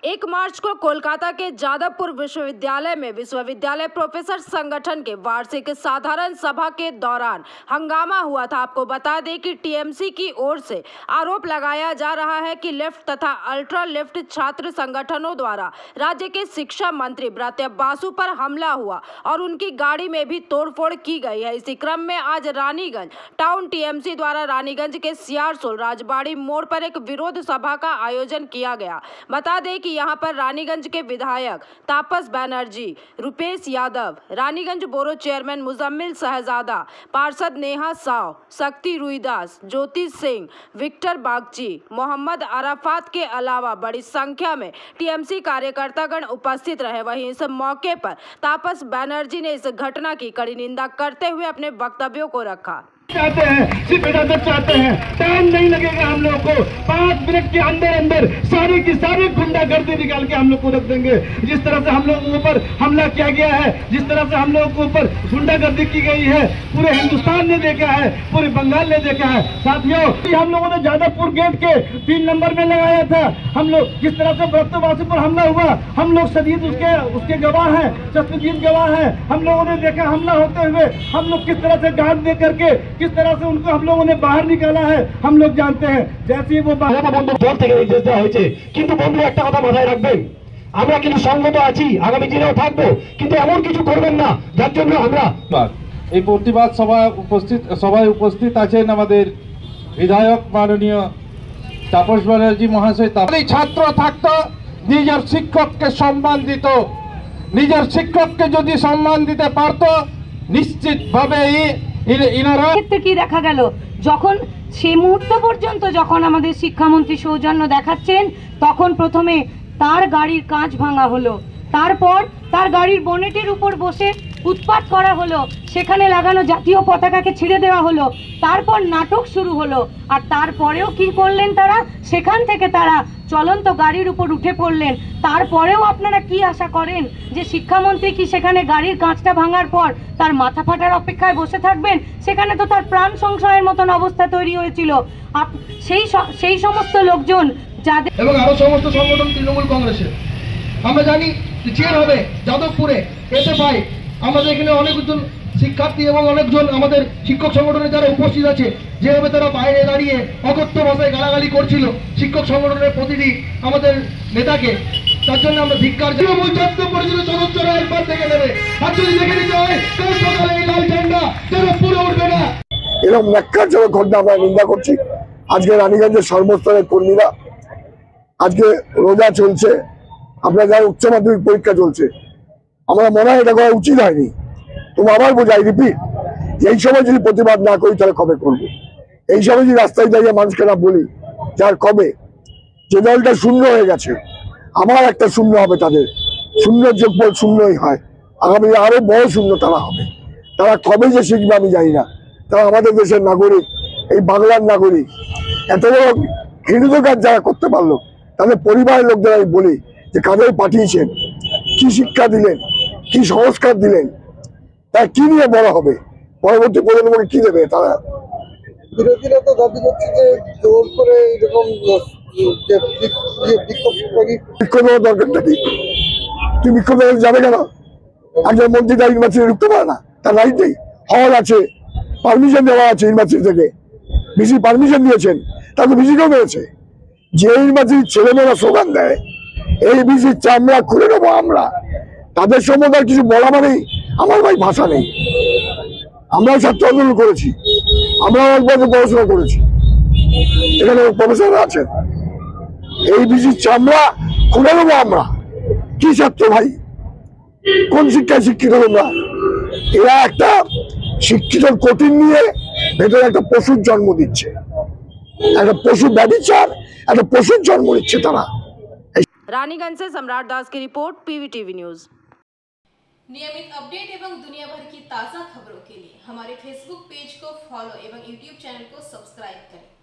1 मार्च को कोलकाता के जादवपुर विश्वविद्यालय में विश्वविद्यालय प्रोफेसर संगठन के वार्षिक साधारण सभा के दौरान हंगामा हुआ था। आपको बता दें कि टीएमसी की ओर से आरोप लगाया जा रहा है कि लेफ्ट तथा अल्ट्रा लेफ्ट छात्र संगठनों द्वारा राज्य के शिक्षा मंत्री ब्रत्य बासु पर हमला हुआ और उनकी गाड़ी में भी तोड़फोड़ की गई है। इसी क्रम में आज रानीगंज टाउन टीएमसी द्वारा रानीगंज के सियारसोल राजबाड़ी मोड़ पर एक विरोध सभा का आयोजन किया गया। बता दें कि यहां पर रानीगंज के विधायक तापस बनर्जी, रुपेश यादव, रानीगंज बोरो चेयरमैन मुजम्मिल शहजादा, पार्षद नेहा साव, शक्ति रुईदास, ज्योति सिंह, विक्टर बागची, मोहम्मद अराफात के अलावा बड़ी संख्या में टीएमसी कार्यकर्तागण उपस्थित रहे। वहीं इस मौके पर तापस बनर्जी ने इस घटना की कड़ी निंदा करते हुए अपने वक्तव्यों को रखा। चाहते हैं, सिर्फ इजाजत चाहते हैं, टाइम नहीं लगेगा। हम लोग को 5 मिनट के अंदर अंदर सारी की सारी गुंडागर्दी निकाल के हम लोग को रख देंगे। जिस तरह से हम लोगों के ऊपर हमला किया गया है, जिस तरह से हम लोगों के ऊपर गुंडागर्दी की गई है, पूरे हिंदुस्तान ने देखा है, पूरे बंगाल ने देखा है। साथियों, हम लोगों ने जादवपुर गेट के 3 नंबर में लगाया था। हम लोग जिस तरह से ब्रत्य बासु पर हमला हुआ, हम लोग शहीद उसके गवाह हैं, सत्यजीत गवाह हैं। हम लोगों ने देखा हमला होते हुए, हम लोग किस तरह से गार्ड दे करके किस तरह से उनको हम लोगों ने बाहर निकाला है, हम लोग जानते हैं। जैसे वो বন্ধু দল থেকে নির্দেশ দেওয়া হয়েছে, কিন্তু বন্ধু একটা কথা মাথায় রাখবেন, আমরা কিন্তু সংগত আছি, আগামী দিনেও থাকবো, কিন্তু এমন কিছু করবেন না যার জন্য আমরা এই প্রতিবাদ সভায় উপস্থিত আছেন আমাদের বিধায়ক মাননীয় তাপস ব্যানার্জি মহাশয়। এই ছাত্র থাকতো নিজের শিক্ষককে সম্মান দিত, নিজের শিক্ষককে যদি সম্মান দিতে পারতো নিশ্চিতভাবে ক্ষেত্রে কি দেখা গেল, যখন সেই মুহূর্ত পর্যন্ত যখন আমাদের শিক্ষামন্ত্রী সৌজন্য দেখাচ্ছেন, তখন প্রথমে তার গাড়ির কাঁচ ভাঙা হলো, তারপর তার গাড়ির বনেটের উপর বসে উৎপাত করা হলো, সেখানে লাগানো জাতীয় পতাকাকে ছিঁড়ে দেওয়া হলো, তারপর নাটক শুরু হলো। আর তারপরেও কি করলেন তারা, সেখান থেকে তারা চলন্ত গাড়ির উপর উঠে পড়লেন। তারপরেও আপনারা কি আশা করেন যে শিক্ষামন্ত্রী কি সেখানে গাড়ির কাঁচটা ভাঙার পর তার মাথা ফাটার অপেক্ষায় বসে থাকবেন? সেখানে তো তার প্রাণ সংশয়ের মতন অবস্থা তৈরি হয়েছিল। সেই সমস্ত লোকজন যাদের এবং আরো সমস্ত সংগঠন তৃণমূল কংগ্রেসের, আমরা জানি চেয়ার হবে যাদবপুরে, এতে পাই আমাদের এখানে অনেকজন শিক্ষার্থী এবং অনেকজন আমাদের শিক্ষক সংগঠনের যারা উপস্থিত আছে, যেভাবে তারা বাইরে দাঁড়িয়ে অকথ্য ভাষায় গালাগালি করছিল শিক্ষক সংগঠনের প্রতিটি আমাদের নেতাকে, তার জন্য আমরা ধিক্কার তৃণমূল ছাত্র পরিষদের সদস্যরা একবার থেকে নেবে। আর যদি দেখে নিতে হয় কাল সকালে এই লাল ঝান্ডা যাদবপুরে উঠবে না। এরকম ন্যাক্কারজনক ঘটনা আমরা নিন্দা করছি। আজকে রানীগঞ্জের সর্বস্তরের কর্মীরা, আজকে রোজা চলছে, আপনার যারা উচ্চ মাধ্যমিক পরীক্ষা চলছে, আমরা মনে হয় এটা করা উচিত হয়নি। তুমি আবার বোঝাই রিপিট, এই সময় যদি প্রতিবাদ না করি তাহলে কবে করবো? এই সময় যদি রাস্তায় দাঁড়িয়ে মানুষকে না বলি যার কবে, যে দলটা শূন্য হয়ে গেছে, আমার একটা শূন্য হবে, তাদের শূন্যের যোগফল শূন্যই হয়, আগামী আরো বড় শূন্য তারা হবে। তারা কবে যে শিখবে আমি জানি না। তারা আমাদের দেশের নাগরিক, এই বাংলার নাগরিক। এত বড় হিন্দু কাজ যারা করতে পারলো, তাদের পরিবারের লোকদের আমি বলি যে কাদের পাঠিয়েছেন, কি শিক্ষা দিলেন, কি সংস্কার দিলেন, তারা কি নিয়ে বড় হবে, পরবর্তী প্রজন্মকে কি দেবে? তারা বিরোধীরা তো দাবি করছে যে জোর করে এরকম বিক্ষোভ দেওয়ার দরকারটা কি? তুই বিক্ষোভ যাবে কেন? একজন মন্ত্রী তার ইউনিভার্সিটি ঢুকতে পারে না, তার রাইট নেই। হল আছে, পারমিশন দেওয়া আছে ইউনিভার্সিটি থেকে, ভিসি পারমিশন দিয়েছেন, তাকে ভিসিকেও মেরেছে। যে ইউনিভার্সিটির ছেলেমেয়েরা স্লোগান দেয় এই ভিসির চামড়া খুলে নেবো আমরা, তাদের সম্বন্ধে কিছু বলা মানেই আমার ভাই ভাষা নেই। আমরাও ছাত্র আন্দোলন করেছি, আমরাও এক বছর পড়াশোনা করেছি, এখানে প্রফেসররা আছেন। এই ভিসির চামড়া খুলে নেবো আমরা। কি ছাত্র ভাই, কোন শিক্ষায় শিক্ষিত তোমরা? এরা একটা শিক্ষিত কঠিন নিয়ে ভেতরে একটা পশুর জন্ম দিচ্ছে, একটা পশু ব্যভিচার, একটা পশুর জন্ম দিচ্ছে তারা। रानीगंज से सम्राट दास की रिपोर्ट, पीवीटीवी न्यूज। नियमित अपडेट एवं दुनिया भर की ताज़ा खबरों के लिए हमारे फेसबुक पेज को फॉलो एवं यूट्यूब चैनल को सब्सक्राइब करें।